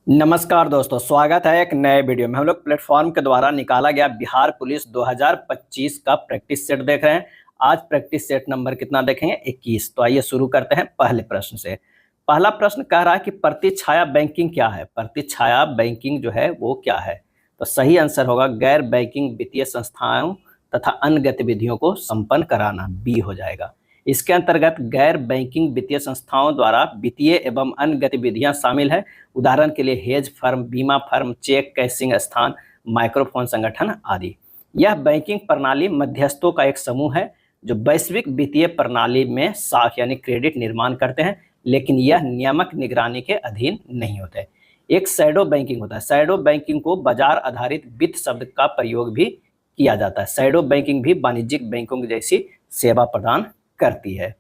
नमस्कार दोस्तों, स्वागत है एक नए वीडियो में। हम लोग प्लेटफॉर्म के द्वारा निकाला गया बिहार पुलिस 2025 का प्रैक्टिस सेट देख रहे हैं। आज प्रैक्टिस सेट नंबर कितना देखेंगे? 21। तो आइए शुरू करते हैं पहले प्रश्न से। पहला प्रश्न कह रहा है कि प्रतिछाया बैंकिंग क्या है? प्रतिछाया बैंकिंग जो है वो क्या है? तो सही आंसर होगा गैर बैंकिंग वित्तीय संस्थाओं तथा अन्य गतिविधियों को संपन्न कराना, बी हो जाएगा। इसके अंतर्गत गैर बैंकिंग वित्तीय संस्थाओं द्वारा वित्तीय एवं अन्य गतिविधियां शामिल है। उदाहरण के लिए हेज फर्म, बीमा फर्म, चेक कैशिंग स्थान, माइक्रोफोन संगठन आदि। यह बैंकिंग प्रणाली मध्यस्थों का एक समूह है जो वैश्विक वित्तीय प्रणाली में साख यानी क्रेडिट निर्माण करते हैं, लेकिन यह नियामक निगरानी के अधीन नहीं होते। एक शैडो बैंकिंग होता है। शैडो बैंकिंग को बाजार आधारित वित्त शब्द का प्रयोग भी किया जाता है। शैडो बैंकिंग भी वाणिज्यिक बैंकों की जैसी सेवा प्रदान करती है।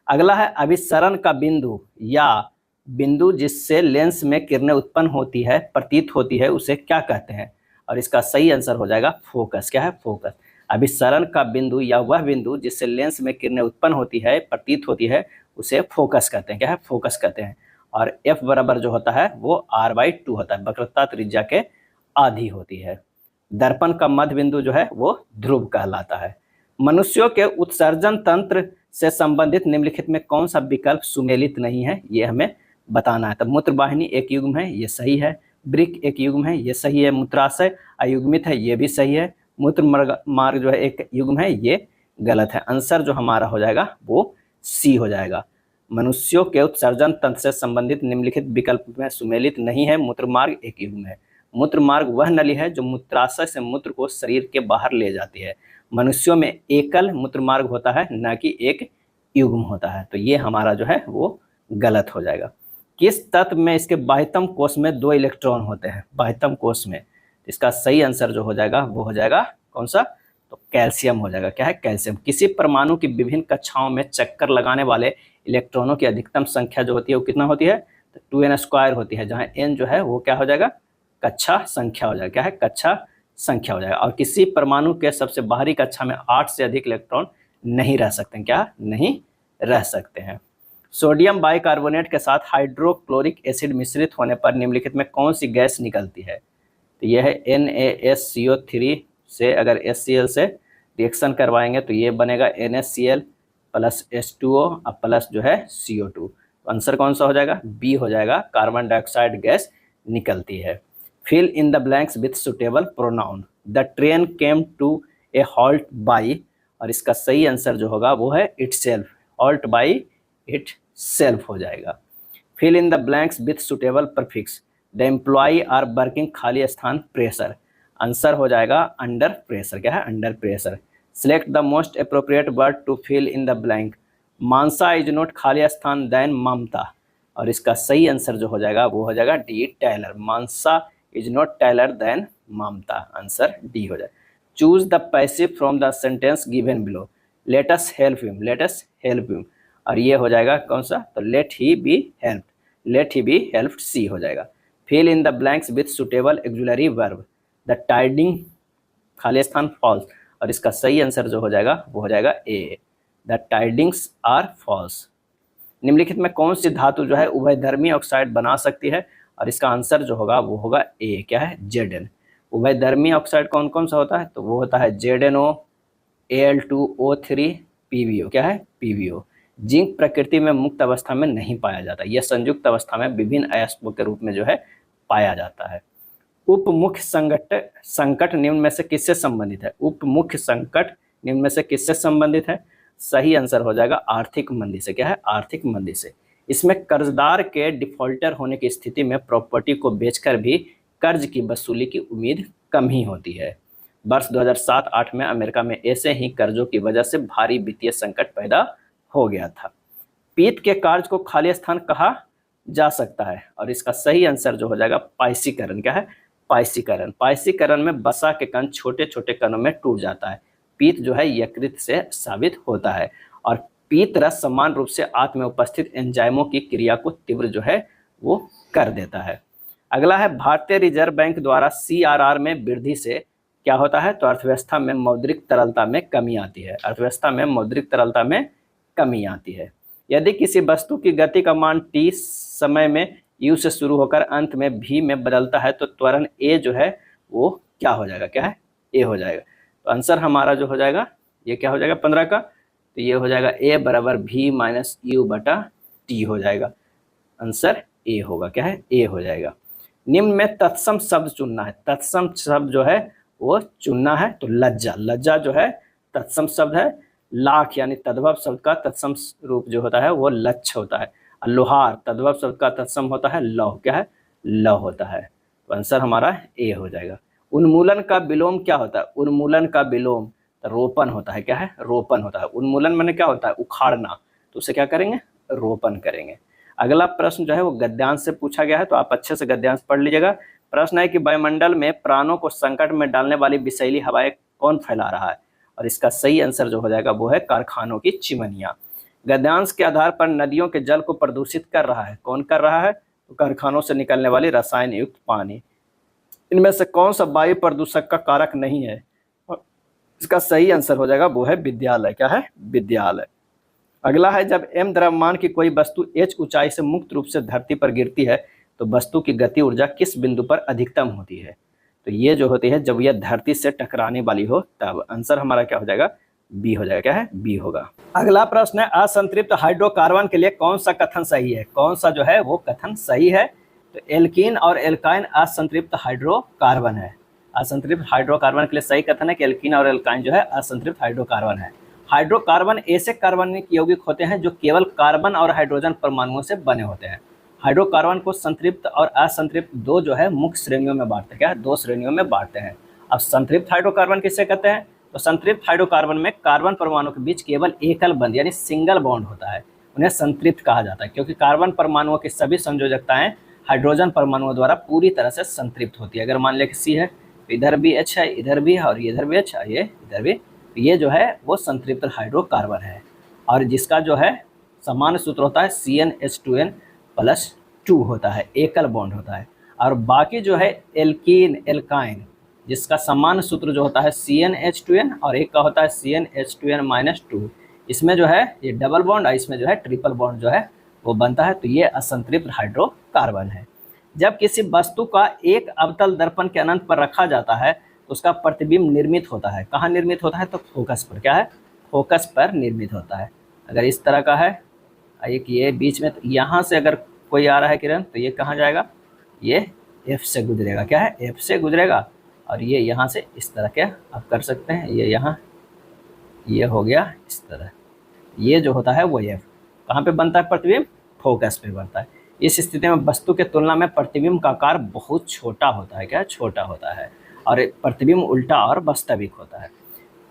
अगला है अभिसरण का बिंदु या बिंदु जिससे लेंस में किरणें उत्पन्न होती है, प्रतीत होती है, उसे क्या कहते हैं? और इसका सही आंसर हो जाएगा फोकस। क्या है? फोकस। अभिसरण का बिंदु या वह बिंदु जिससे लेंस में किरणें उत्पन्न होती है, प्रतीत होती है, उसे फोकस कहते हैं। क्या है? फोकस कहते हैं। और एफ बराबर जो होता है वो r/2 होता है, वक्रता त्रिज्या के आधी होती है। दर्पण का मध्य बिंदु जो है वो ध्रुव कहलाता है। मनुष्यों के उत्सर्जन तंत्र से संबंधित निम्नलिखित में कौन सा विकल्प सुमेलित नहीं है? ये हमें बताना है। तो मूत्रवाहिनी एक युग्म है, ये सही है। वृक्क एक युग्म है, ये सही है। मूत्राशय अयुग्मित है, ये भी सही है। मूत्र मार्ग जो है एक युग्म है, ये गलत है। आंसर जो हमारा हो जाएगा वो सी हो जाएगा। मनुष्यों के उत्सर्जन तंत्र से संबंधित निम्नलिखित विकल्प में सुमेलित नहीं है। मूत्र मार्ग एक युग्म है। मूत्र मार्ग वह नली है जो मूत्राशय से मूत्र को शरीर के बाहर ले जाती है। मनुष्यों में एकल मूत्र मार्ग होता है, न कि एक युग्म होता है। तो ये हमारा जो है वो गलत हो जाएगा। किस तत्व में इसके बाह्यतम कोष में 2 इलेक्ट्रॉन होते हैं? बाह्यतम कोष में। इसका सही आंसर जो हो जाएगा वो हो जाएगा कौन सा? तो कैल्शियम हो जाएगा। क्या है? कैल्शियम। किसी परमाणु की विभिन्न कक्षाओं में चक्कर लगाने वाले इलेक्ट्रॉनों की अधिकतम संख्या जो होती है वो कितना होती है? तो 2n² होती है, जहाँ n जो है वो क्या हो जाएगा? कक्षा संख्या हो जाएगा। क्या है? कक्षा संख्या हो जाएगा। और किसी परमाणु के सबसे बाहरी कक्षा में 8 से अधिक इलेक्ट्रॉन नहीं रह सकते हैं। क्या? नहीं रह सकते हैं। सोडियम बाइकार्बोनेट के साथ हाइड्रोक्लोरिक एसिड मिश्रित होने पर निम्नलिखित में कौन सी गैस निकलती है? तो यह है NaSCO3 से अगर HCl से रिएक्शन करवाएंगे तो ये बनेगा NaCl प्लस H2O और प्लस जो है CO2। तो आंसर कौन सा हो जाएगा? बी हो जाएगा, कार्बन डाइऑक्साइड गैस निकलती है। Fill in the blanks with suitable pronoun. The train came to a halt by, और इसका सही आंसर जो होगा वो है itself. Halt by itself हो जाएगा। Fill in the blanks with suitable prefix. The employee are working, खाली स्थान प्रेशर। आंसर हो जाएगा अंडर प्रेशर। क्या है? Under pressure. Select the most appropriate word to fill in the blank. Mansa is not खाली स्थान देन ममता, और इसका सही आंसर जो हो जाएगा वो हो जाएगा D, taller. Manasa is not taller than Mamata. Answer D हो जाए। Choose the passive from the sentence given below. Let us help him, let us help him, और ये हो जाएगा कौन सा? तो let he be helped, let he be helped, C हो जाएगा। Fill in the blanks with suitable auxiliary verb. The tiding, खाली स्थान फॉल्स, और इसका सही आंसर जो हो जाएगा वो हो जाएगा ए, द टाइडिंग्स आर फॉल्स। निम्नलिखित में कौन सी धातु जो है उभयधर्मी ऑक्साइड बना सकती है? और इसका आंसर जो होगा वो होगा ए। क्या है? Zn। उभयधर्मी ऑक्साइड कौन कौन सा होता है? तो वो होता है ZnO, Al2O3, PbO। क्या है? PbO। जिंक प्रकृति में मुक्त अवस्था में नहीं पाया जाता, यह संयुक्त अवस्था में विभिन्न अयस्कों के रूप में जो है पाया जाता है। उपमुख्य संकट निम्न में से किससे संबंधित है? उपमुख्य संकट निम्न में से किससे संबंधित है? सही आंसर हो जाएगा आर्थिक मंदी से। क्या है? आर्थिक मंदी से। इसमें कर्जदार के डिफॉल्टर होने की स्थिति में प्रॉपर्टी को बेचकर भी कर्ज की वसूली की उम्मीद कम ही होती है। वर्ष 2007-8 में अमेरिका में ऐसे ही कर्जों की वजह से भारी वित्तीय संकट पैदा हो गया था। पीत के कार्य को खाली स्थान कहा जा सकता है, और इसका सही आंसर जो हो जाएगा पाइसीकरण। क्या है? पाइसीकरण। पाइसीकरण में वसा के कण छोटे छोटे कणों में टूट जाता है। पीत जो है यकृत से साबित होता है, और पीत रस समान रूप से आंत में उपस्थित एंजाइमों की क्रिया को तीव्र जो है वो कर देता है। अगला है भारतीय रिजर्व बैंक द्वारा CRR में वृद्धि से क्या होता है? तो अर्थव्यवस्था में मौद्रिक तरलता में कमी आती है। अर्थव्यवस्था में मौद्रिक तरलता में कमी आती है। यदि किसी वस्तु की गति का मान t समय में यू से शुरू होकर अंत में भी में बदलता है तो त्वरण ए जो है वो क्या हो जाएगा, क्या है, ए हो जाएगा। तो आंसर हमारा जो हो जाएगा ये क्या हो जाएगा 15 का, तो ये हो जाएगा ए बराबर भी माइनस यू बटा टी हो जाएगा। आंसर ए होगा, क्या है, ए हो जाएगा। निम्न में तत्सम शब्द चुनना है। तत्सम शब्द जो है वो चुनना है, तो लज्जा, लज्जा जो है तत्सम शब्द है। लाख यानी तद्भव शब्द का तत्सम रूप जो होता है वो लक्ष होता है। लोहार तद्भव शब्द का तत्सम होता है लौह, क्या है, लौ होता है। तो आंसर हमारा ए हो जाएगा। उन्मूलन का विलोम क्या होता है? उन्मूलन का विलोम रोपण होता है, क्या है, रोपण होता है। उन्मूलन माने क्या होता है, उखाड़ना, तो उसे क्या करेंगे, रोपण करेंगे। अगला प्रश्न जो है वो गद्यांश से पूछा गया है, तो आप अच्छे से गद्यांश पढ़ लीजिएगा। प्रश्न है कि वायुमंडल में प्राणों को संकट में डालने वाली विषैली हवाएं कौन फैला रहा है? और इसका सही आंसर जो हो जाएगा वो है कारखानों की चिमनियां। गद्यांश के आधार पर नदियों के जल को प्रदूषित कर रहा है, कौन कर रहा है? तो कारखानों से निकलने वाली रसायन युक्त पानी। इनमें से कौन सा वायु प्रदूषक का कारक नहीं है? और इसका सही आंसर हो जाएगा वो है विद्यालय, क्या है, विद्यालय। अगला है जब m द्रव्यमान की कोई वस्तु h ऊंचाई से मुक्त रूप से धरती पर गिरती है तो वस्तु की गति ऊर्जा किस बिंदु पर अधिकतम होती है? तो ये जो होती है जब यह धरती से टकराने वाली हो तब। आंसर हमारा क्या हो जाएगा, बी हो जाएगा, क्या है, बी होगा। अगला प्रश्न है असंतृप्त हाइड्रोकार्बन के लिए कौन सा कथन सही है? कौन सा जो है वो कथन सही है? तो एल्कीन और एल्काइन असंतृप्त हाइड्रोकार्बन है। असंतृप्त हाइड्रोकार्बन के लिए सही कथन है कि एल्कीन और एल्काइन जो है असंतृप्त हाइड्रोकार्बन है। हाइड्रोकार्बन ऐसे कार्बनिक यौगिक होते हैं जो केवल कार्बन और हाइड्रोजन परमाणुओं से बने होते हैं। हाइड्रोकार्बन को संतृप्त और असंतृप्त दो जो है मुख्य श्रेणियों में बांटते हैं, क्या है, दो श्रेणियों में बांटते हैं। अब संतृप्त हाइड्रोकार्बन किसे कहते हैं? तो संतृप्त हाइड्रोकार्बन में कार्बन परमाणु के बीच केवल एकल बंध यानी सिंगल बॉन्ड होता है, उन्हें संतृप्त कहा जाता है, क्योंकि कार्बन परमाणुओं की सभी संयोजकताएं हाइड्रोजन परमाणुओं द्वारा पूरी तरह से संतृप्त होती है। अगर मान लिया कि सी है तो इधर भी H है, इधर भी है और इधर भी H है, ये इधर भी, तो ये जो है वो संतृप्त हाइड्रोकार्बन है। और जिसका जो है समान सूत्र होता है CnH2n+2 होता है, एकल बॉन्ड होता है। और बाकी जो है एल्कीन एल्काइन जिसका समान सूत्र जो होता है CnH2n और एक का होता है CnH2n-2, इसमें जो है ये डबल बॉन्ड और इसमें जो है ट्रिपल बॉन्ड जो है वो बनता है, तो ये असंतृप्त हाइड्रोकार्बन है। जब किसी वस्तु का एक अवतल दर्पण के अनंत पर रखा जाता है तो उसका प्रतिबिंब निर्मित होता है, कहाँ निर्मित होता है? तो फोकस पर, क्या है, फोकस पर निर्मित होता है। अगर इस तरह का है एक ये बीच में, तो यहाँ से अगर कोई आ रहा है किरण तो ये कहाँ जाएगा, ये F से गुजरेगा, क्या है, F से गुजरेगा। और ये यहाँ से इस तरह के आप कर सकते हैं, ये यहाँ ये हो गया इस तरह, ये जो होता है वो F कहाँ पे बनता है प्रतिबिंब? फोकस पे बनता है। इस स्थिति में वस्तु के तुलना में प्रतिबिंब का आकार बहुत छोटा होता है, क्या छोटा होता है, और प्रतिबिंब उल्टा और वास्तविक होता है।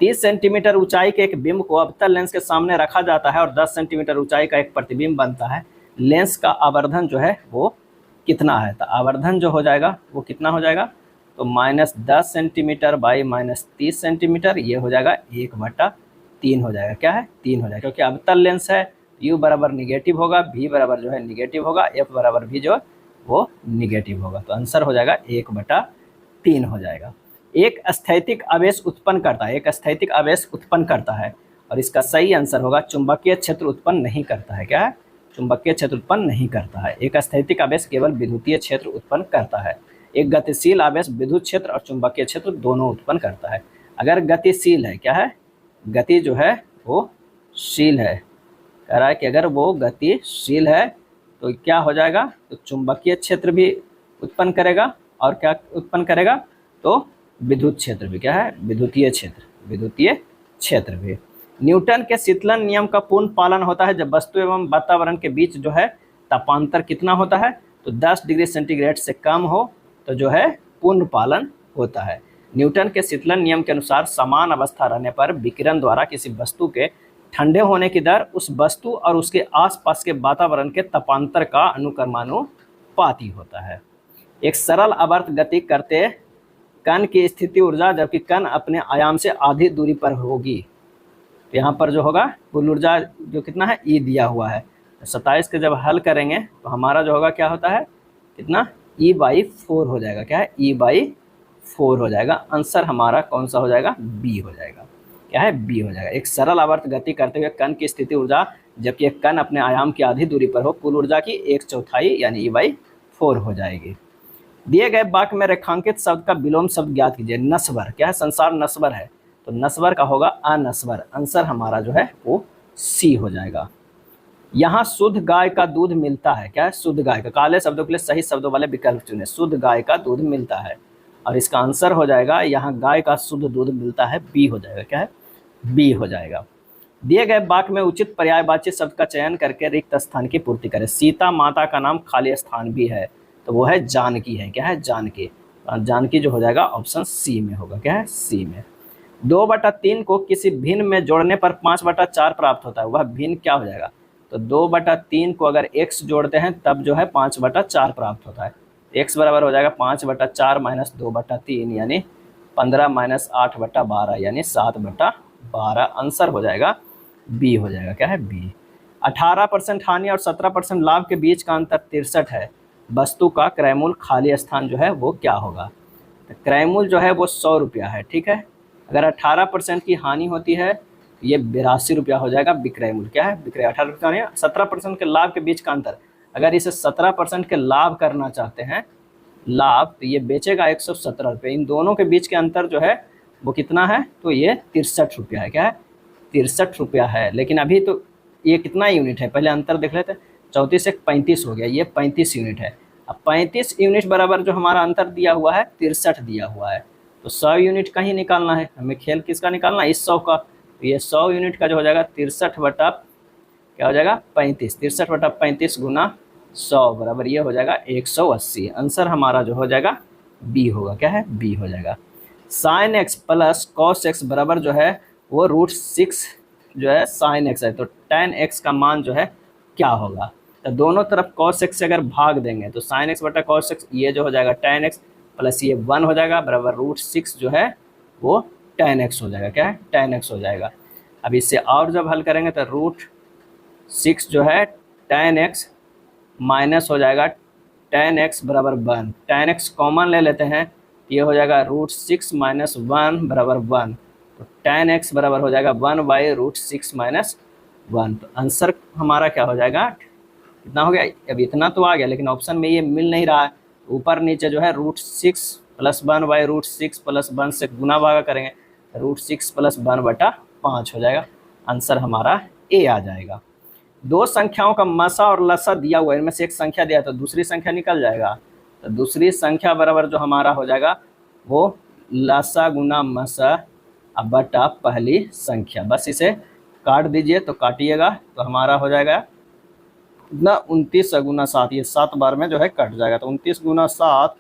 30 सेंटीमीटर ऊंचाई के एक बिंब को अवतल लेंस के सामने रखा जाता है और 10 सेंटीमीटर ऊंचाई का एक प्रतिबिंब बनता है। लेंस का आवर्धन जो है वो कितना है? तो आवर्धन जो हो जाएगा वो कितना हो जाएगा? तो -10 सेंटीमीटर बाई -30 सेंटीमीटर, ये हो जाएगा 1/3 हो जाएगा, क्या है, 3 हो जाएगा, क्योंकि अवतल लेंस है। U बराबर निगेटिव होगा, V बराबर जो है निगेटिव होगा, F बराबर भी जो वो निगेटिव होगा, तो आंसर हो जाएगा 1/3 हो जाएगा। एक स्थैतिक आवेश उत्पन्न करता है, एक स्थैतिक आवेश उत्पन्न करता है, और इसका सही आंसर होगा चुंबकीय क्षेत्र उत्पन्न नहीं करता है, क्या है, चुंबकीय क्षेत्र उत्पन्न नहीं करता है। एक स्थैतिक आवेश केवल विद्युतीय क्षेत्र उत्पन्न करता है। एक गतिशील आवेश विद्युत क्षेत्र और चुंबकीय क्षेत्र दोनों उत्पन्न करता है। अगर गतिशील है, क्या है, गति जो है वो शील है, कह रहा है कि अगर वो गतिशील है तो क्या हो जाएगा? तो चुंबकीय क्षेत्र भी उत्पन्न करेगा, और क्या उत्पन्न करेगा? तो विद्युत क्षेत्र भी, क्या है, विद्युतीय क्षेत्र, विद्युतीय क्षेत्र भी। न्यूटन के शीतलन नियम का पूर्ण पालन होता है जब वस्तु एवं वातावरण के बीच जो है तापांतर कितना होता है? तो 10 डिग्री सेंटीग्रेड से कम हो तो जो है पूर्ण पालन होता है। न्यूटन के शीतलन नियम के अनुसार समान अवस्था रहने पर विकिरण द्वारा किसी वस्तु के ठंडे होने की दर उस वस्तु और उसके आसपास के वातावरण के तापांतर का अनुक्रमानुपाती होता है। एक सरल आवर्त गति करते कण की स्थिति ऊर्जा जबकि कण अपने आयाम से आधी दूरी पर होगी, तो यहाँ पर जो होगा कुल ऊर्जा जो कितना है, E दिया हुआ है। 27 के जब हल करेंगे तो हमारा जो होगा क्या होता है, कितना, E/4 हो जाएगा, क्या है, E/4 हो जाएगा। आंसर हमारा कौन सा हो जाएगा? बी हो जाएगा, क्या है, बी हो जाएगा। एक सरल आवर्त गति करते हुए कण की स्थिति ऊर्जा जबकि एक कण अपने आयाम की आधी दूरी पर हो, कुल ऊर्जा की 1/4 यानी 4 हो जाएगी। दिए गए वाक्य में रेखांकित शब्द का विलोम शब्द ज्ञात कीजिए। नस्वर क्या है? संसार नस्वर है, तो नस्वर का होगा अनस्वर। आंसर हमारा जो है वो सी हो जाएगा। यहाँ शुद्ध गाय का दूध मिलता है। क्या है? शुद्ध गाय का। काले शब्दों के लिए सही शब्दों वाले विकल्प चुने। शुद्ध गाय का दूध मिलता है, और इसका आंसर हो जाएगा यहाँ गाय का शुद्ध दूध मिलता है, बी हो जाएगा। क्या है? बी हो जाएगा। दिए गए वाक्य में उचित पर्यायवाची शब्द का चयन करके रिक्त स्थान की पूर्ति करें। सीता माता का नाम खाली स्थान भी है, तो वो है जानकी है। क्या है? जानकी। जानकी जो हो जाएगा ऑप्शन सी में होगा। क्या है? सी में। 2/3 को किसी भिन्न में जोड़ने पर 5/4 प्राप्त होता है, वह भिन्न क्या हो जाएगा? तो 2/3 को अगर x जोड़ते हैं तब जो है 5/4 प्राप्त होता है। x बराबर हो जाएगा 5/4 माइनस 2/3 यानी 15 माइनस 8/12 यानी 7/12। आंसर हो जाएगा बी हो जाएगा। क्या है? बी। 18% हानि और 17% लाभ के बीच का अंतर 63 है। वस्तु का क्रय मूल्य खाली स्थान जो है वो क्या होगा? तो क्रय मूल्य जो है वो 100 रुपया है। ठीक है। अगर 18% की हानि होती है ये 82 रुपया हो जाएगा विक्रय मूल्य। क्या है? विक्रय 18%। 17% के लाभ के बीच का अंतर, अगर इसे 17% के लाभ करना चाहते हैं लाभ, तो ये बेचेगा 117 रुपये। इन दोनों के बीच के अंतर जो है वो कितना है? तो ये 63 रुपया है। क्या है? 63 रुपया है। लेकिन अभी तो ये कितना यूनिट है पहले अंतर देख लेते हैं। 34 से 35 हो गया, ये 35 यूनिट है। अब 35 यूनिट बराबर जो हमारा अंतर दिया हुआ है 63 दिया हुआ है, तो 100 यूनिट का ही निकालना है हमें। खेल किसका निकालना है? इस 100 का। तो ये 100 यूनिट का जो हो जाएगा 63 बटा क्या हो जाएगा? 35। 63 बटा 35 गुना 100 बराबर ये हो जाएगा 180। आंसर हमारा जो हो जाएगा बी होगा। क्या है? बी हो जाएगा। Sine x plus cos x बराबर जो है वो √6 जो है साइन एक्स है, तो tan एक्स का मान जो है क्या होगा? तो दोनों तरफ cos x से अगर भाग देंगे तो sin x बटा cos x ये जो हो जाएगा tan x प्लस ये 1 हो जाएगा बराबर √6 जो है वो tan x हो जाएगा। क्या है? tan x हो जाएगा। अब इससे और जब हल करेंगे तो √6 जो है tan x माइनस हो जाएगा tan x बराबर 1। tan x कॉमन ले लेते हैं, ये हो जाएगा √6 माइनस 1 बराबर 1, तो tan x बराबर हो जाएगा 1/√6 माइनस 1। तो आंसर हमारा क्या हो जाएगा? कितना हो गया? अब इतना तो आ गया, लेकिन ऑप्शन में ये मिल नहीं रहा है। ऊपर नीचे जो है √6 प्लस 1/√6 प्लस 1 से गुना भागा करेंगे, √6 प्लस 1/5 हो जाएगा। आंसर हमारा ए आ जाएगा। दो संख्याओं का मसा और लसा दिया हुआ है, इनमें से एक संख्या दिया तो दूसरी संख्या निकल जाएगा। तो दूसरी संख्या बराबर जो हमारा हो जाएगा वो लसा गुना मसा बटा पहली संख्या। बस इसे काट दीजिए, तो काटिएगा तो हमारा हो जाएगा कितना? 29 गुना 7। ये 7 बार में जो है कट जाएगा, तो 29 गुना 7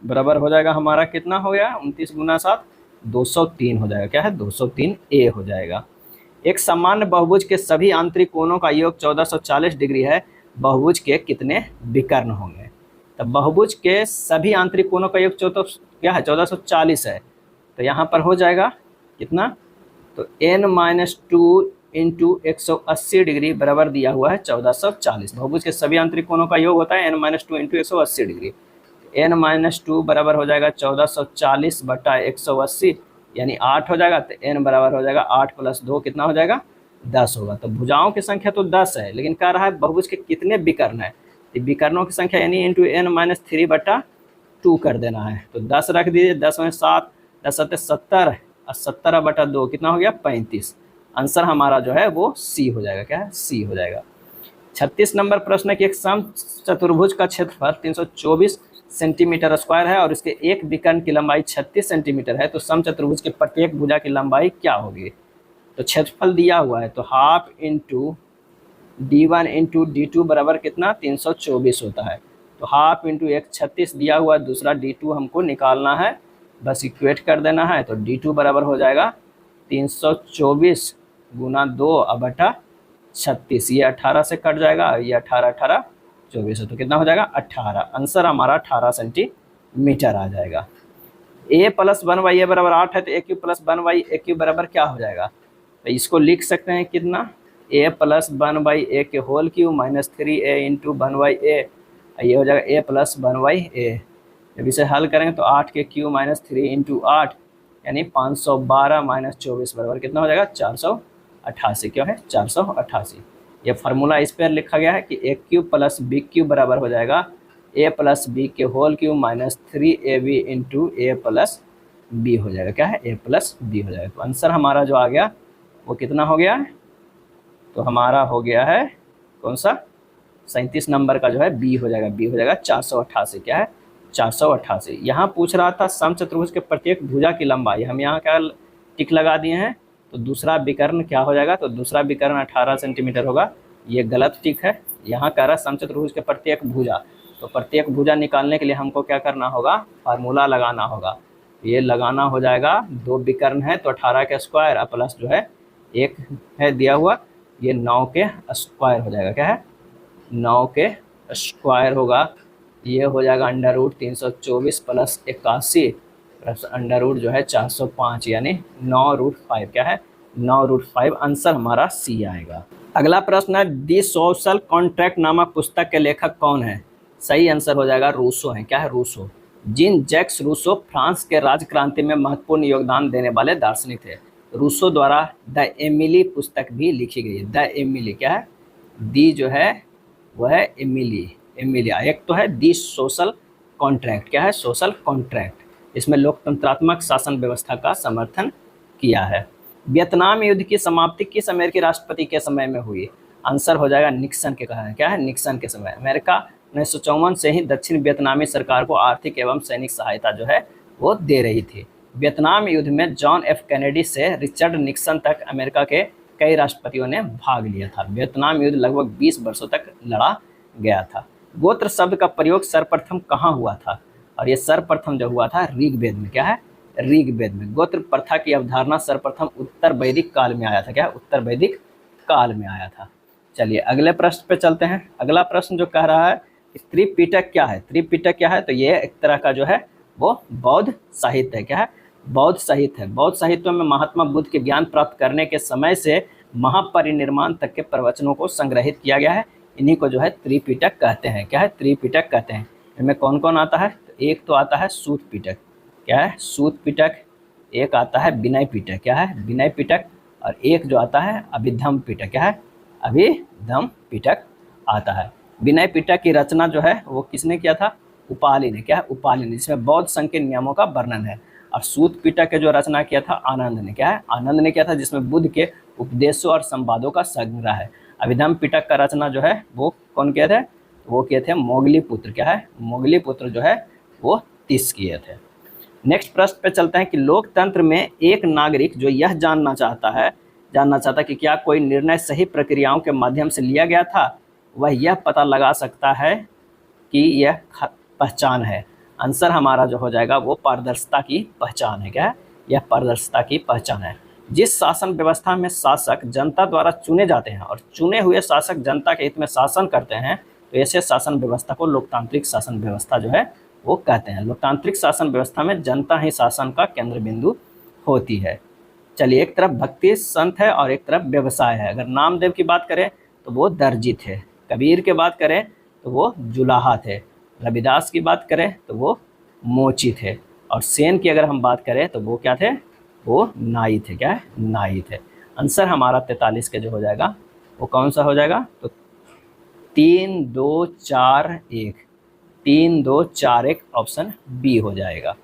बराबर हो जाएगा हमारा कितना हो गया? 29 गुना 7 203 हो जाएगा। क्या है? 203 ए हो जाएगा। एक सामान्य बहुभुज के सभी आंतरिक कोणों का योग 1440 डिग्री है, बहुभुज के कितने विकर्ण होंगे? तो बहुभुज के सभी आंतरिक कोणों का योग क्या है? 1440 है, तो यहाँ पर हो जाएगा कितना? तो n-2 इंटू 180 डिग्री बराबर दिया हुआ है 1440। बहुभुज के सभी आंतरिक कोणों का योग होता है n-2 इंटू 180 डिग्री। n-2 बराबर हो जाएगा 1440 बटा 180 यानी 8 हो जाएगा, तो n बराबर हो जाएगा 8 प्लस 2 कितना हो जाएगा? 10 होगा। तो भुजाओं की संख्या तो 10 है, लेकिन कह रहा है बहुभुज के कितने विकर्ण है? तो विकर्णों की संख्या यानी इंटू n-3 बटा 2 कर देना है, तो 10 रख दीजिए। 10 में 7, 10 7 70 और 70 बटा 2 कितना हो गया? 35। आंसर हमारा जो है वो सी हो जाएगा। क्या है? सी हो जाएगा। 36 नंबर प्रश्न है कि एक सम चतुर्भुज का क्षेत्रफल 324 सेंटीमीटर स्क्वायर है और इसके एक विकर्ण की लंबाई 36 सेंटीमीटर है, तो सम चतुर्भुज के प्रत्येक भुजा की लंबाई क्या होगी? तो क्षेत्रफल दिया हुआ है, तो half into d1 into d2 बराबर कितना? 324 होता है। तो हाफ इंटू एक 36 दिया हुआ है, दूसरा d2 हमको निकालना है, बस इक्वेट कर देना है। तो d2 बराबर हो जाएगा 324 गुना 2 बटा 36। ये 18 से कट जाएगा, ये 18 18 24 है, तो कितना हो जाएगा? 18। आंसर हमारा 18 सेंटीमीटर आ जाएगा। a प्लस 1y बराबर 8 है, तो a क्यूब प्लस 1y बराबर क्या हो जाएगा? तो इसको लिख सकते हैं कितना? a प्लस 1y के whole cube minus 3a into 1y ये हो जाएगा a प्लस 1y। जब इसे हल करेंगे तो 8 के क्यूब माइनस 3 इंटू 8 यानी 512 माइनस 24 बराबर कितना हो जाएगा? 488। क्यों है? 488। ये फार्मूला इस पर लिखा गया है कि a cube plus b cube बराबर हो जाएगा ए प्लस बी के whole cube minus 3ab into A plus B हो जाएगा, क्या है, ए प्लस बी हो जाएगा। तो आंसर हमारा जो आ गया वो कितना हो गया, तो हमारा हो गया है कौन सा, 37 नंबर का जो है बी हो जाएगा, बी हो जाएगा 488, क्या है 488। यहाँ पूछ रहा था समचतुर्भुज के प्रत्येक भुजा की लंबाई, हम यहाँ क्या टिक लगा दिए हैं, तो दूसरा विकर्ण क्या हो जाएगा, तो दूसरा विकर्ण 18 सेंटीमीटर होगा, ये गलत टिक है। यहाँ कह रहा है समचतुर्भुज के प्रत्येक भुजा, तो प्रत्येक भुजा निकालने के लिए हमको क्या करना होगा, फार्मूला लगाना होगा। ये लगाना हो जाएगा, 2 विकर्ण है तो 18 के स्क्वायर प्लस जो है 1 है दिया हुआ, ये 9 के स्क्वायर हो जाएगा, क्या है 9 के स्क्वायर होगा, ये हो जाएगा under root 324 plus 81 plus under root जो है 405, यानी 9√5, क्या है 9√5। आंसर हमारा सी आएगा। अगला प्रश्न है दी सोशल कॉन्ट्रैक्ट नामक पुस्तक के लेखक कौन है, सही आंसर हो जाएगा रूसो है, क्या है Rousseau. Jean Jacques Rousseau France के राजक्रांति में महत्वपूर्ण योगदान देने वाले दार्शनिक थे। रूसो द्वारा द एमिली पुस्तक भी लिखी गई है। द एमिली क्या है, दी जो है वह है एमिली, एमिलिया। एक तो है दी सोशल कॉन्ट्रैक्ट, क्या है सोशल कॉन्ट्रैक्ट, इसमें लोकतंत्रात्मक शासन व्यवस्था का समर्थन किया है। वियतनाम युद्ध की समाप्ति किस अमेरिकी राष्ट्रपति के समय में हुई, आंसर हो जाएगा निक्सन के कहा है, क्या है निक्सन के समय। अमेरिका 1954 से ही दक्षिण वियतनामी सरकार को आर्थिक एवं सैनिक सहायता जो है वो दे रही थी। वियतनाम युद्ध में जॉन एफ कैनेडी से रिचर्ड निक्सन तक अमेरिका के कई राष्ट्रपतियों ने भाग लिया था। वियतनाम युद्ध लगभग 20 वर्षों तक लड़ा गया था। गोत्र शब्द का प्रयोग सर्वप्रथम कहाँ हुआ था, और ये सर्वप्रथम जो हुआ था ऋग्वेद में, क्या है ऋग्वेद में। गोत्र प्रथा की अवधारणा सर्वप्रथम उत्तर वैदिक काल में आया था, क्या उत्तर वैदिक काल में आया था। चलिए अगले प्रश्न पे चलते हैं। अगला प्रश्न जो कह रहा है त्रिपिटक क्या है, त्रिपिटक क्या है, तो ये एक तरह का जो है वो बौद्ध साहित्य है, क्या है बौद्ध साहित्य है। बौद्ध साहित्यों में महात्मा बुद्ध के ज्ञान प्राप्त करने के समय से महापरिनिर्वाण तक के प्रवचनों को संग्रहित किया गया है, इन्हीं को जो है त्रिपिटक कहते हैं, क्या है त्रिपिटक कहते हैं। इनमें कौन कौन आता है, तो एक तो आता है सूत पिटक, क्या है सूत पिटक, एक आता है विनय पिटक, क्या है विनय पिटक, और एक जो आता है अभिधम पिटक, क्या है अभिधम पिटक आता है। विनय पिटक की रचना जो है वो किसने किया था, उपाली ने, क्या है उपाली ने, जिसमें बौद्ध संघ के नियमों का वर्णन है। और सूत पिटक के जो रचना किया था आनंद ने, क्या है आनंद ने किया था, जिसमें बुद्ध के उपदेशों और संवादों का संग्रह है। अभिधम पिटक का रचना जो है वो कौन किए थे, वो किए थे मोगली पुत्र, क्या है मोगली पुत्र जो है वो 30 किए थे। नेक्स्ट प्रश्न पे चलते हैं कि लोकतंत्र में एक नागरिक जो यह जानना चाहता है कि क्या कोई निर्णय सही प्रक्रियाओं के माध्यम से लिया गया था, वह यह पता लगा सकता है कि यह पहचान है। आंसर हमारा जो हो जाएगा वो पारदर्शिता की पहचान है, क्या है यह पारदर्शिता की पहचान है। जिस शासन व्यवस्था में शासक जनता द्वारा चुने जाते हैं और चुने हुए शासक जनता के हित में शासन करते हैं, तो ऐसे शासन व्यवस्था को लोकतांत्रिक शासन व्यवस्था जो है वो कहते हैं। लोकतांत्रिक शासन व्यवस्था में जनता ही शासन का केंद्र बिंदु होती है। चलिए, एक तरफ भक्ति संत है और एक तरफ व्यवसाय है। अगर नामदेव की बात करें तो वो दर्जी थे, कबीर की बात करें तो वो जुलाहा थे, रविदास की बात करें तो वो मोची थे, और सेन की अगर हम बात करें तो वो क्या थे, वो नाई थे, क्या है नाई थे। आंसर हमारा 43 के जो हो जाएगा वो कौन सा हो जाएगा, तो 3 2 4 1, 3 2 4 1 ऑप्शन बी हो जाएगा।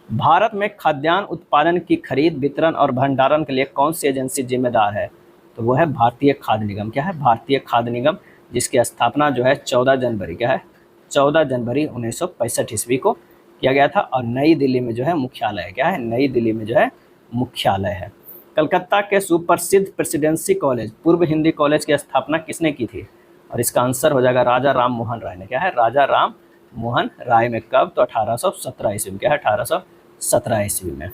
भारत में खाद्यान्न उत्पादन की खरीद, वितरण और भंडारण के लिए कौन सी एजेंसी जिम्मेदार है, तो वो है भारतीय खाद्य निगम, क्या है भारतीय खाद्य निगम, जिसकी स्थापना जो है 14 जनवरी, क्या है 14 जनवरी 1965 ईस्वी को किया गया था, और नई दिल्ली में जो है मुख्यालय है, क्या है नई दिल्ली में जो है मुख्यालय है। कलकत्ता के सुप्रसिद्ध प्रेसिडेंसी कॉलेज पूर्व हिंदी कॉलेज की स्थापना किसने की थी, और इसका आंसर हो जाएगा राजा राम मोहन राय ने, क्या है राजा राम मोहन राय में। कब, तो 1817 ईस्वी में, क्या है 1817 ईस्वी में।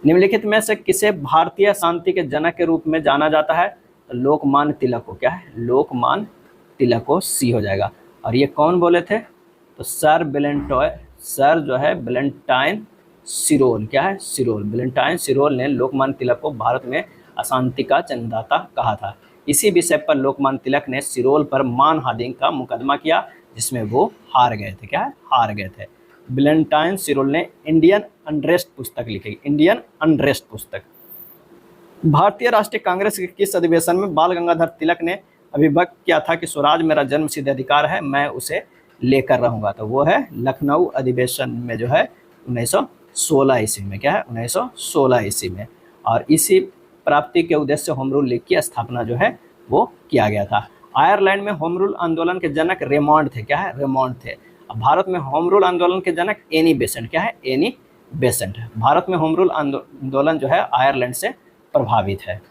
निम्नलिखित में से किसे भारतीय शांति के जनक के रूप में जाना जाता है, तो लोकमान्य तिलक को, क्या है लोकमान्य तिलक को, सी हो जाएगा। और ये कौन बोले थे, तो सर जो है वेलेंटाइन सिरोल, क्या है सिरोल, वेलेंटाइन सिरोल ने लोकमान्य तिलक को भारत में अशांति का जन्मदाता कहा था। इसी विषय पर लोकमान्य तिलक ने सिरोल पर मानहानि का मुकदमा किया, जिसमें वो हार गए थे, क्या है हार गए थे। वेलेंटाइन सिरोल ने इंडियन अनरेस्ट पुस्तक लिखी, इंडियन अनरेस्ट पुस्तक। भारतीय राष्ट्रीय कांग्रेस के किस अधिवेशन में बाल गंगाधर तिलक ने अभिव्यक्त किया था कि स्वराज मेरा जन्मसिद्ध अधिकार है, मैं उसे लेकर रहूँगा, तो वो है लखनऊ अधिवेशन में जो है 1916 ईस्वी में, क्या है 1916 ईस्वी में। और इसी प्राप्ति के उद्देश्य से होम रूल लीग की स्थापना जो है वो किया गया था। आयरलैंड में होम रूल आंदोलन के जनक रेमंड थे, क्या है रेमंड थे। भारत में होम रूल आंदोलन के जनक एनी बेसेंट, क्या है एनी बेसेंट। भारत में होम रूल आंदोलन जो है आयरलैंड से प्रभावित है।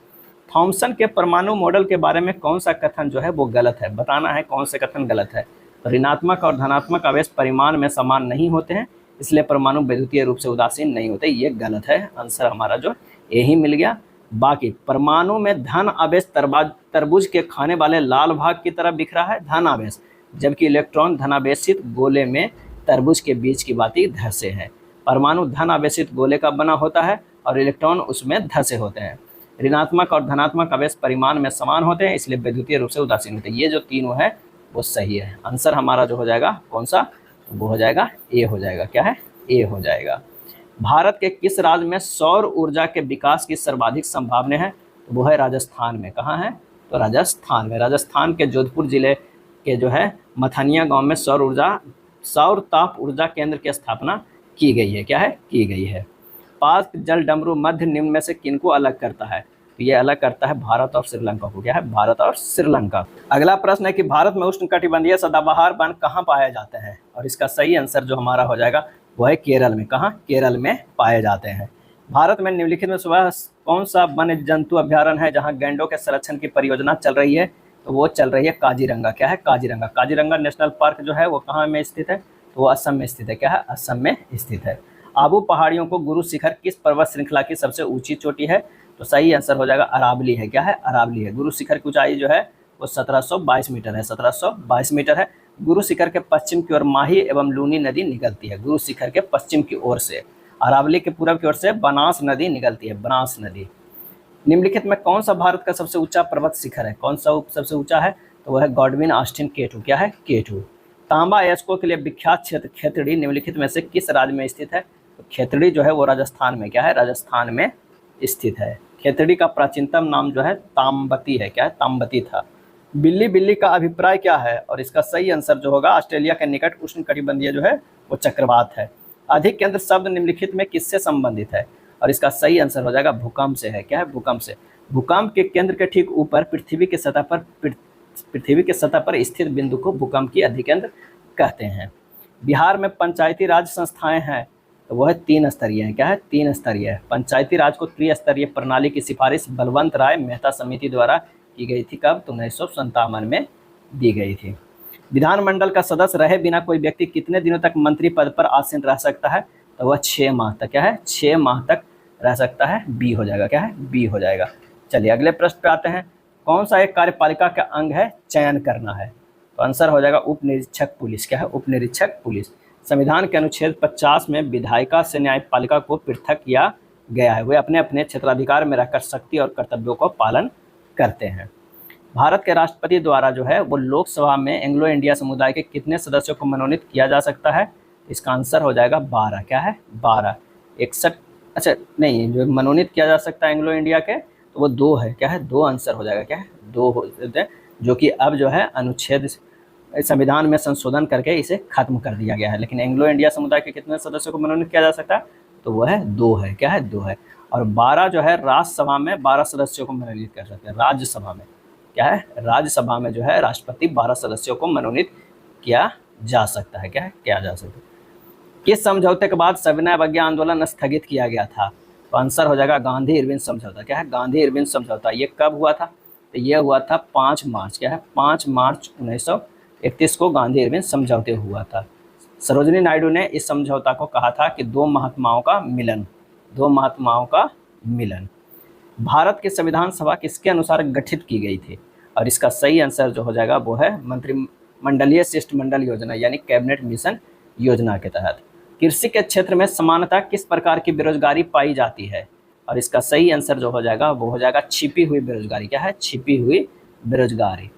थॉमसन के परमाणु मॉडल के बारे में कौन सा कथन जो है वो गलत है, बताना है कौन से कथन गलत है। ऋणात्मक और धनात्मक आवेश परिमाण में समान नहीं होते हैं, इसलिए परमाणु विद्युतीय रूप से उदासीन नहीं होते, ये गलत है। आंसर हमारा जो यही मिल गया। बाकी परमाणु में धन आवेश तरबूज के खाने वाले लाल भाग की तरह बिखरा है, धन आवेश, जबकि इलेक्ट्रॉन धनावेशित गोले में तरबूज के बीच की बाती धंसे हैं। परमाणु धन आवेशित गोले का बना होता है और इलेक्ट्रॉन उसमें धंसे होते हैं। ऋणात्मक और धनात्मक आवेश परिमाण में समान होते हैं, इसलिए विद्युतीय रूप से उदासीन होते हैं। ये जो तीनों है वो सही है। आंसर हमारा जो हो जाएगा कौन सा, वो हो जाएगा ए हो जाएगा, क्या है ए हो जाएगा। भारत के किस राज्य में सौर ऊर्जा के विकास की सर्वाधिक संभावना है, तो वो है राजस्थान में। कहाँ है, तो राजस्थान में। राजस्थान के जोधपुर जिले के जो है मथनिया गांव में सौर ताप ऊर्जा केंद्र की स्थापना की गई है, क्या है की गई है। पाक जल डमरू मध्य निम्न में से किनको अलग करता है, तो ये अलग करता है भारत और श्रीलंका को, क्या है भारत और श्रीलंका। अगला प्रश्न है कि भारत में उष्णकटिबंधीय सदाबहार वन कहाँ पाए जाते हैं, और इसका सही आंसर जो हमारा हो जाएगा वो है केरल में। कहाँ, केरल में पाए जाते हैं। भारत में निम्नलिखित में सुबह कौन सा वन्य जंतु अभ्यारण्य है जहाँ गैंडों के संरक्षण की परियोजना चल रही है, तो वो चल रही है काजीरंगा, क्या है काजीरंगा। काजीरंगा नेशनल पार्क जो है वो कहाँ में स्थित है, तो वो असम में स्थित है, क्या है असम में स्थित है। आबू पहाड़ियों को गुरु शिखर किस पर्वत श्रृंखला की सबसे ऊंची चोटी है, तो सही आंसर हो जाएगा अरावली है, क्या है अरावली है। गुरु शिखर की ऊंचाई जो है वो 1722 मीटर है, 1722 मीटर है। गुरु शिखर के पश्चिम की ओर माही एवं लूनी नदी निकलती है, गुरु शिखर के पश्चिम की ओर से। अरावली के पूर्व की ओर से बनास नदी निकलती है, बनास नदी। निम्नलिखित में कौन सा भारत का सबसे ऊंचा पर्वत शिखर है, कौन सा सबसे ऊंचा है, तो वह है गॉडविन ऑस्टिन K2, क्या है K2। तांबा अयस्कों के लिए विख्यात क्षेत्र खेतड़ी निम्नलिखित में से किस राज्य में स्थित है, तो खेतड़ी जो है वो राजस्थान में, क्या है राजस्थान में स्थित है। खेतड़ी का प्राचीनतम नाम जो है ताम्बती है, क्या है ताम्बती था। बिल्ली का अभिप्राय क्या है, और इसका सही आंसर जो होगा ऑस्ट्रेलिया के निकट उष्णकटिबंधीय जो है वो चक्रवात है। अधिक केंद्र शब्द निम्नलिखित में किससे संबंधित है, और इसका सही आंसर हो जाएगा भूकंप से है, क्या है भूकंप से। भूकंप के केंद्र के ठीक ऊपर पृथ्वी के सतह पर स्थित बिंदु को भूकंप की अधिकेंद्र कहते हैं। बिहार में पंचायती राज संस्थाएं हैं, तो वह 3 स्तरीय है, क्या है 3 स्तरीय है। पंचायती राज को त्रिस्तरीय प्रणाली की सिफारिश बलवंत राय मेहता समिति द्वारा की गई थी, कब, तो 1957 में दी गई थी। विधानमंडल का सदस्य रहे बिना कोई व्यक्ति कितने दिनों तक मंत्री पद पर आसीन रह सकता है, तो वह 6 माह तक, क्या है 6 माह तक रह सकता है, बी हो जाएगा, क्या है बी हो जाएगा। चलिए अगले प्रश्न पे आते हैं। कौन सा एक कार्यपालिका का अंग है चयन करना है, तो आंसर हो जाएगा उप निरीक्षक पुलिस, क्या है उप निरीक्षक पुलिस। संविधान के अनुच्छेद 50 में विधायिका से न्यायपालिका को पृथक किया गया है, वे अपने अपने क्षेत्राधिकार में रहकर शक्ति और कर्तव्यों को पालन करते हैं। भारत के राष्ट्रपति द्वारा जो है वो लोकसभा में एंग्लो इंडिया समुदाय के कितने सदस्यों को मनोनीत किया जा सकता है, इसका आंसर हो जाएगा 12, क्या है 12। 61 अच्छा नहीं, जो मनोनीत किया जा सकता है एंग्लो इंडिया के, तो वो 2 है, क्या है 2 आंसर हो जाएगा, क्या है 2 होते हैं, जो कि अब जो है अनुच्छेद संविधान में संशोधन करके इसे खत्म कर दिया गया है। लेकिन एंग्लो इंडिया समुदाय के कितने सदस्यों को मनोनीत किया जा सकता है, तो वह है 2 है, क्या है 2 है। और 12 जो है राज्यसभा में 12 सदस्यों को मनोनीत कर सकते हैं, राज्यसभा में, क्या है राज्यसभा में जो है राष्ट्रपति 12 सदस्यों को मनोनीत किया जा सकता है, क्या है किया जा सकता है। किस समझौते के बाद सविनय अवज्ञा आंदोलन स्थगित किया गया था, तो आंसर हो जाएगा गांधी इरविन समझौता, क्या है गांधी इरविन समझौता। ये कब हुआ था, तो ये हुआ था 5 मार्च, क्या है 5 मार्च 1931 को गांधी इरविन समझौते हुआ था। सरोजिनी नायडू ने इस समझौता को कहा था कि 2 महात्माओं का मिलन, 2 महात्माओं का मिलन। भारत की संविधान सभा किसके अनुसार गठित की गई थी, और इसका सही आंसर जो हो जाएगा वो है मंत्रिमंडलीय शिष्टमंडल योजना, यानी कैबिनेट मिशन योजना के तहत। कृषि के क्षेत्र में समानता किस प्रकार की बेरोजगारी पाई जाती है, और इसका सही आंसर जो हो जाएगा वो हो जाएगा छिपी हुई बेरोजगारी, क्या है छिपी हुई बेरोजगारी।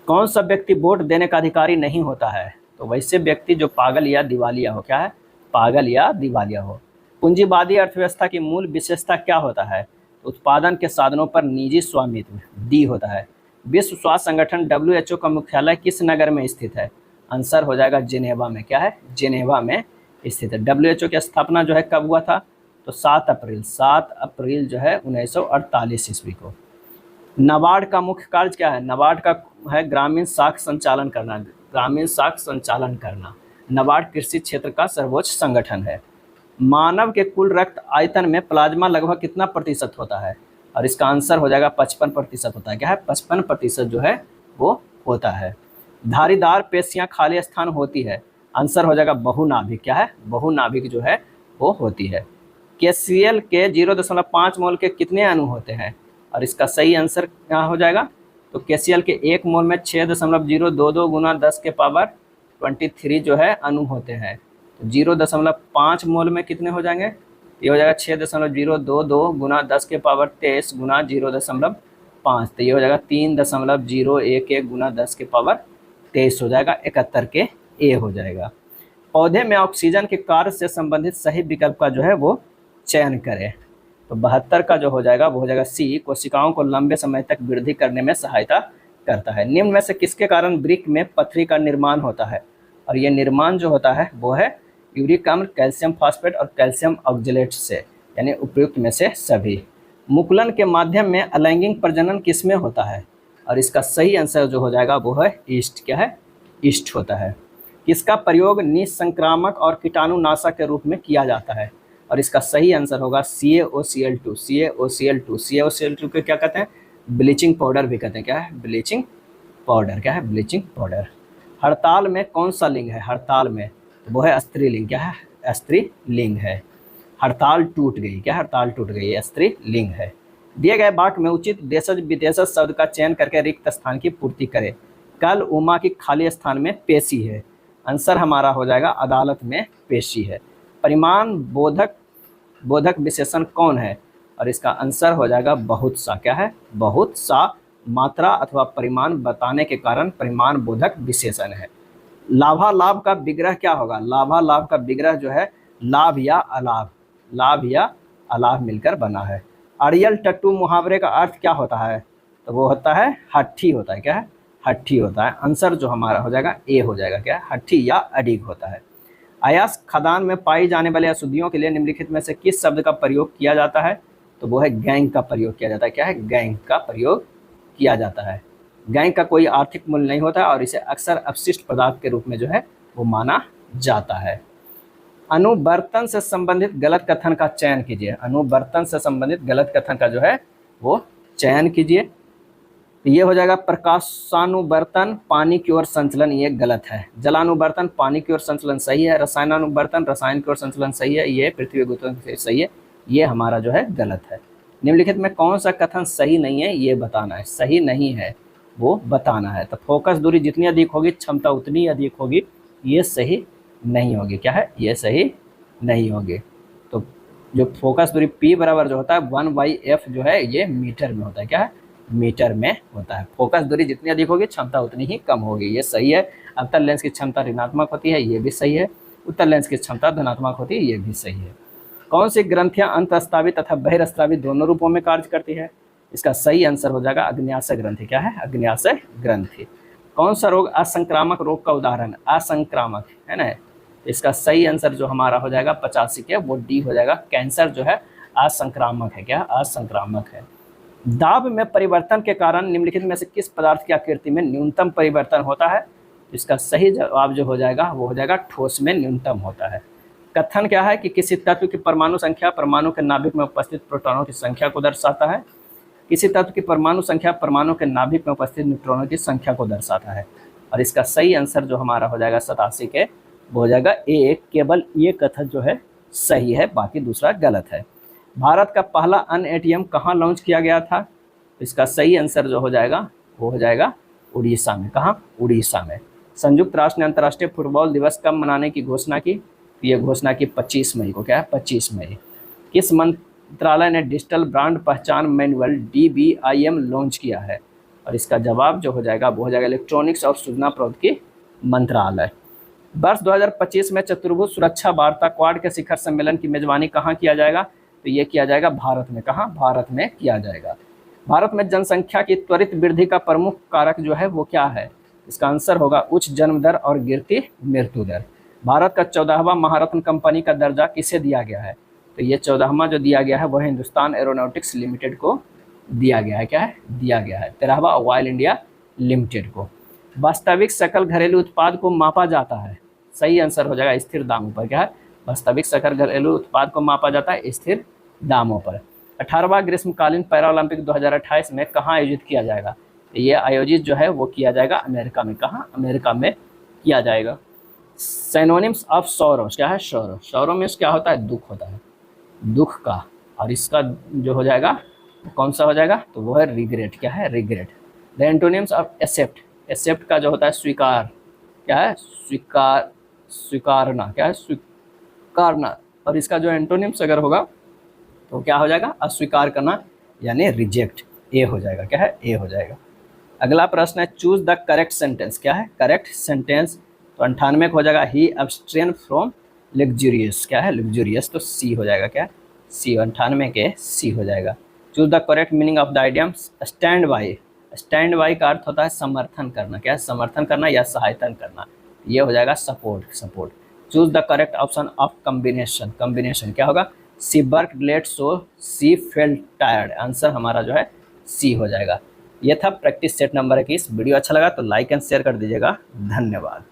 कौन सा व्यक्ति वोट देने का अधिकारी नहीं होता है, तो वैसे व्यक्ति जो पागल या दिवालिया हो, क्या है पागल या दिवालिया हो। पूंजीवादी अर्थव्यवस्था की मूल विशेषता क्या होता है, उत्पादन के साधनों पर निजी स्वामित्व डी होता है। विश्व स्वास्थ्य संगठन WHO का मुख्यालय किस नगर में स्थित है, आंसर हो जाएगा जिनेवा में। क्या है? जिनेवा में स्थित है। WHO की स्थापना जो है कब हुआ था? तो 7 अप्रैल जो है 1948 ईस्वी को। नाबार्ड का मुख्य कार्य क्या है? नाबार्ड का है ग्रामीण साख संचालन करना। ग्रामीण साख संचालन करना। नाबार्ड कृषि क्षेत्र का सर्वोच्च संगठन है। मानव के कुल रक्त आयतन में प्लाज्मा लगभग कितना प्रतिशत होता है? और इसका आंसर हो जाएगा 55% होता है। क्या है? 55% जो है वो होता है। धारीदार पेशियां खाली स्थान होती है। आंसर हो जाएगा बहुनाभिक। क्या है? बहुनाभिक जो है वो होती है। KCl के 0.5 मोल के कितने अणु होते हैं? और इसका सही आंसर क्या हो जाएगा? तो KCl के 1 मोल में 6.022 गुना 10 के पावर 23 जो है अणु होते हैं। तो 0.5 मोल में कितने हो जाएंगे? ये हो जाएगा 6.022 गुना 10 के पावर 23 गुना 0.5। तो ये हो जाएगा 3.011 गुना 10 के पावर 23 हो जाएगा। 71 के ए हो जाएगा। पौधे में ऑक्सीजन के कार्य से संबंधित सही विकल्प का जो है वो चयन करें। तो 72 का जो हो जाएगा वो हो जाएगा सी, कोशिकाओं को लंबे समय तक वृद्धि करने में सहायता करता है। निम्न में से किसके कारण वृक्क में पथरी का निर्माण होता है? और ये निर्माण जो होता है वो है यूरिक अम्ल, कैल्शियम फॉस्फेट और कैल्शियम ऑक्जेलेट से, यानी उपयुक्त में से सभी। मुकुलन के माध्यम में अलैंगिक प्रजनन किसमें होता है? और इसका सही आंसर जो हो जाएगा वो है ईस्ट। क्या है? ईस्ट होता है। किसका प्रयोग निसंक्रामक और कीटाणुनाशक के रूप में किया जाता है? और इसका सही आंसर होगा CaOCl2। CaOCl2। CaOCl2 को क्या कहते हैं? ब्लीचिंग पाउडर भी कहते हैं। क्या है? Bleaching powder. क्या है? Bleaching powder. हड़ताल में कौन सा लिंग है? हड़ताल में तो वो है स्त्रीलिंग। क्या है? स्त्रीलिंग है। हड़ताल टूट गई। क्या? हड़ताल टूट गई, स्त्रीलिंग है। दिए गए वाक्य में उचित देशज विदेशज शब्द का चयन करके रिक्त स्थान की पूर्ति करें। कल उमा की खाली स्थान में पेशी है। आंसर हमारा हो जाएगा अदालत में पेशी है। परिमाण बोधक विशेषण कौन है? और इसका आंसर हो जाएगा बहुत सा। क्या है? बहुत सा मात्रा अथवा परिमाण बताने के कारण परिमाण बोधक विशेषण है। लाभालाभ का विग्रह क्या होगा? लाभालाभ का विग्रह जो है लाभ या अलाभ, लाभ या अलाभ मिलकर बना है। अड़ियल टट्टू मुहावरे का अर्थ क्या होता है? तो वो होता है हट्ठी होता है। क्या है? हट्ठी होता है। आंसर जो हमारा हो जाएगा ए हो जाएगा। क्या है? हट्ठी या अडिग होता है। अयास खदान में पाई जाने वाले अशुद्धियों के लिए निम्नलिखित में से किस शब्द का प्रयोग किया जाता है? तो वो है गैंग का प्रयोग किया जाता है। क्या है? गैंग का प्रयोग किया जाता है। गैंग का कोई आर्थिक मूल्य नहीं होता और इसे अक्सर अपशिष्ट पदार्थ के रूप में जो है वो माना जाता है। अनुवर्तन से संबंधित गलत कथन का चयन कीजिए। अनुवर्तन से संबंधित गलत कथन का जो है वो चयन कीजिए। तो ये हो जाएगा प्रकाशानुवर्तन पानी की ओर संचलन, ये गलत है। जलानुवर्तन पानी की ओर संचलन सही है। रसायनानुवर्तन रसायन की ओर संचलन सही है। ये पृथ्वी गुरुत्वाकर्षण से सही है। ये हमारा जो है गलत है। निम्नलिखित में कौन सा कथन सही नहीं है ये बताना है। सही नहीं है वो बताना है। तो फोकस दूरी जितनी अधिक होगी क्षमता उतनी अधिक होगी, ये सही नहीं होगी। क्या है? ये सही नहीं होगी। तो जो फोकस दूरी P बराबर जो होता है 1/f जो है ये मीटर में होता है। क्या है? मीटर में होता है। फोकस दूरी जितनी अधिक होगी क्षमता उतनी ही कम होगी, ये सही है। अवतल लेंस की क्षमता ऋणात्मक होती है, ये भी सही है। उत्तल लेंस की क्षमता धनात्मक होती है, ये भी सही है। कौन सी ग्रंथियां अंतःस्रावी तथा बहिर्स्रावी दोनों रूपों में कार्य करती है? इसका सही आंसर हो जाएगा अग्न्याशय ग्रंथि। क्या है? अग्न्याशय ग्रंथि। कौन सा रोग असंक्रामक रोग का उदाहरण? असंक्रामक है ना। इसका सही आंसर जो हमारा हो जाएगा 85 के वो डी हो जाएगा। कैंसर जो है असंक्रामक है। क्या? असंक्रामक है। दाब में परिवर्तन के कारण निम्नलिखित में से किस पदार्थ की आकृति में न्यूनतम परिवर्तन होता है? इसका सही जवाब जो हो जाएगा वो हो जाएगा ठोस में न्यूनतम होता है। कथन क्या है कि किसी तत्व की परमाणु संख्या परमाणु के नाभिक में उपस्थित प्रोटॉनों की संख्या को दर्शाता है। किसी तत्व की परमाणु संख्या परमाणु के नाभिक में उपस्थित न्यूट्रॉनों की संख्या को दर्शाता है। और इसका सही आंसर जो हमारा हो जाएगा 87 के वो हो जाएगा ए। केवल ये कथन जो है सही है, बाकी दूसरा गलत है। भारत का पहला अन ATM कहाँ लॉन्च किया गया था? इसका सही आंसर जो हो जाएगा वो हो जाएगा उड़ीसा में। कहाँ? उड़ीसा में। संयुक्त राष्ट्र ने अंतर्राष्ट्रीय फुटबॉल दिवस कब मनाने की घोषणा की? ये घोषणा की 25 मई को। क्या है? 25 मई। किस मंत्रालय ने डिजिटल ब्रांड पहचान मैनुअल DBIM लॉन्च किया है? और इसका जवाब जो हो जाएगा वो हो जाएगा इलेक्ट्रॉनिक्स और सूचना प्रौद्योगिकी मंत्रालय। वर्ष 2025 में चतुर्भुज सुरक्षा वार्ता क्वाड के शिखर सम्मेलन की मेजबानी कहाँ किया जाएगा? तो ये किया जाएगा भारत में। कहाँ? भारत में किया जाएगा। भारत में जनसंख्या की त्वरित वृद्धि का प्रमुख कारक जो है वो क्या है? इसका आंसर होगा उच्च जन्म दर और गिरती मृत्यु दर। भारत का 14वां महारत्न कंपनी का दर्जा किसे दिया गया है? तो ये 14वां जो दिया गया है वह हिंदुस्तान एरोनॉटिक्स लिमिटेड को दिया गया है। क्या है? दिया गया है। 13वां ऑयल इंडिया लिमिटेड को। वास्तविक सकल घरेलू उत्पाद को मापा जाता है, सही आंसर हो जाएगा स्थिर दामों पर। क्या है? वास्तविक सकल घरेलू उत्पाद को मापा जाता है स्थिर दामों पर। 18वां ग्रीष्मकालीन पैरालंपिक 2028 में कहाँ आयोजित किया जाएगा? ये आयोजित जो है वो किया जाएगा अमेरिका में। कहाँ? अमेरिका में किया जाएगा। सिनोनिम्स ऑफ सौरो क्या है? सौरो, सौरो मीन्स क्या होता है? दुख होता है, दुख का। और इसका जो हो जाएगा कौन सा हो जाएगा? तो वो है रिग्रेट। क्या है? Regret. The antonyms of accept, accept का जो होता है स्वीकार। क्या है? स्वीकार, स्वीकारना। क्या है? स्वीकारना। और इसका जो एंटोनिम्स अगर होगा तो क्या हो जाएगा? अस्वीकार करना, यानी रिजेक्ट। ए हो जाएगा। क्या है? ए हो जाएगा। अगला प्रश्न है चूज द करेक्ट सेंटेंस। क्या है? Correct sentence. तो 98 हो जाएगा ही अब्सटेन फ्रॉम लग्जूरियस। क्या है? लग्जूरियस। तो सी हो जाएगा। क्या? सी। 98 के सी हो जाएगा। Choose the correct meaning of the idiom stand by. Stand by का अर्थ होता है समर्थन करना। क्या है? समर्थन करना या सहायता करना। ये हो जाएगा support, support. Choose the correct option of combination. Combination क्या होगा? She work late so she felt tired. Answer हमारा जो है सी हो जाएगा। ये था प्रैक्टिस सेट नंबर 21। वीडियो अच्छा लगा तो लाइक एंड शेयर कर दीजिएगा। धन्यवाद।